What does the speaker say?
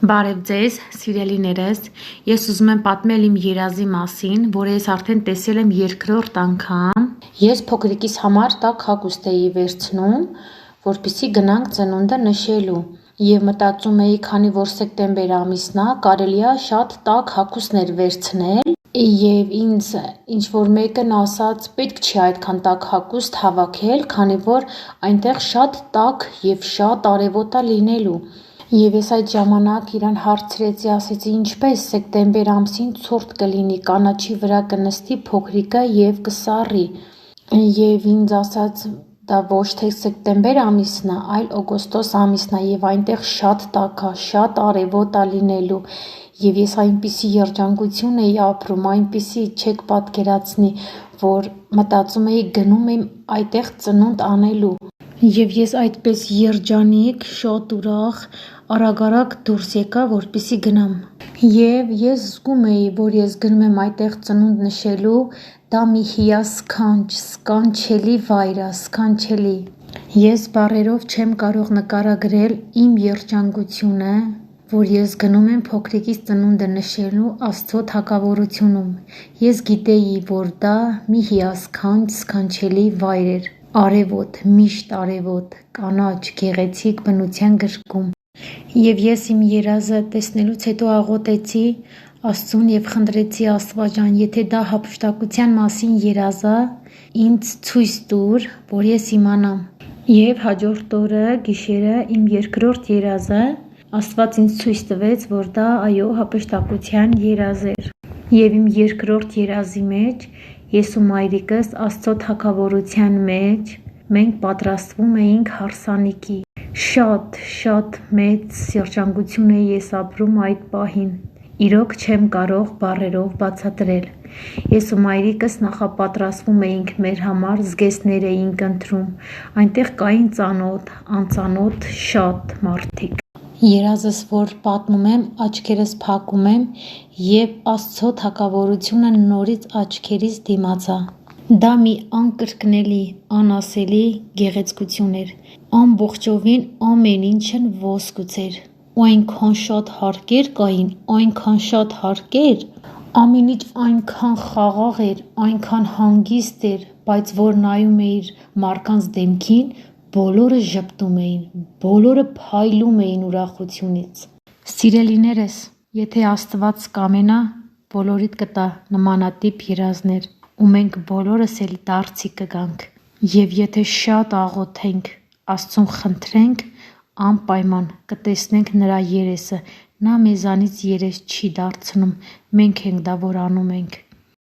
Բարև ձեզ, սիրելիներս, ես ուզում եմ պատմել իմ երազի մասին, որը ես արդեն տեսել եմ երկրորդ անգամ։ Ես փոքրիկիս համար տաք հագուստ էի վերցնում, որպեսզի գնանք ծնունդը նշելու։ Եվ մտածում էի, քանի որ սեպտեմբեր ամիսն է, կարելի է շատ տաք հագուստներ վերցնել։ Եվ ինձ ինչ-որ մեկն ասաց, պետք չի այդքան տաք հագուստ հավաքել, քանի որ այնտեղ շատ տաք և շատ արևոտ է լինելու։ Եվ ես այդ ժամանակ իրան հարցրեցի, ասեցի, ինչպես սեպտեմբեր ամսին ցուրտ կլինի, կանաչի վրա կնստի փոքրիկը և կսառի։ Եվ ինձ ասաց, դա ոչ թե սեպտեմբեր ամիսն է, այլ օգոստոս ամիսն է և այնտեղ շատ տաք է, շատ արևոտ է լինելու։ Եվ ես այնպիսի երջանկություն էի ապրում, այնպիսի չեք պատկերացնի, որ մտածում էի գնում եմ այդտեղ ծնունդ անելու։ Եվ ես այդպես երջանիկ, շատ ուրախ, արագ դուրս եկա, որպեսզի գնամ։ Եվ ես զգում էի, որ ես գնում եմ այդտեղ ծնունդ նշելու, դա մի հիասքանչ, սքանչելի վայր է, սքանչելի։ Ես բառերով չեմ կարող նկարագրել իմ երջանկությունը, որ ես գնում եմ փոքրիկիս ծնունդը նշելու Աստծո թագավորությունում։ Ես գիտեի, որ դա մի հիասքանչ, սքանչելի վայր էր։ Արևոտ, միշտ արևոտ, կանաչ, գեղեցիկ բնության գրկում։ Եվ ես իմ երազը տեսնելուց հետո աղոթեցի Աստծուն և խնդրեցի, Աստվածան, եթե դա հափշտակության մասին երազ է, ինձ ցույց տուր, որ ես իմանամ։ Եվ հաջորդ օրը գիշերը իմ երկրորդ երազը Աստված ինձ ցույց տվեց, որ դա այո հափշտակության երազ էր։ Եվ իմ երկրորդ երազի մեջ ես ու մայրիկս Աստծո թագավորության մեջ մենք պատրաստվում էինք հարսանիքի։ Շատ մեծ երջանկություն էի ես ապրում այդ պահին։ Իրոք չեմ կարող բառերով բացատրել։ Ես ու մայրիկս նախապատրաստվում էինք մեր համար, զգեստներ էինք ընտրում։ Այնտեղ կային ծանոթ, անծանոթ շատ մարդիկ։ Երազս, որ պատմում եմ, աչքերս փակում եմ և Աստծո թագավորությունը նորից աչքերիս դիմաց է։ Դա մի անկրկնելի, անասելի գեղեցկություն էր։ Ամբողջովին ամեն ինչն ոսկուց էր։ Ու այնքան շատ հարկեր կային, այնքան շատ հարկեր, ամեն ինչ այնքան խաղաղ էր, այնքան հանգիստ էր, բայց որ նայում էիր մարդկանց դեմքին, բոլորը ժպտում էին, բոլորը փայլում էին ուրախությունից։ Սիրելիներս, եթե Աստված կամենա, բոլորիդ կտա նմանատիպ երազներ, ու մենք բոլորս էլ դարձի կգանք։ Եվ եթե շատ աղոթենք, Աստծուն խնդրենք, անպայման կտեսնենք նրա երեսը։ Նա մեզանից երես չի դարձնում, մենք ենք դա, որ անում ենք։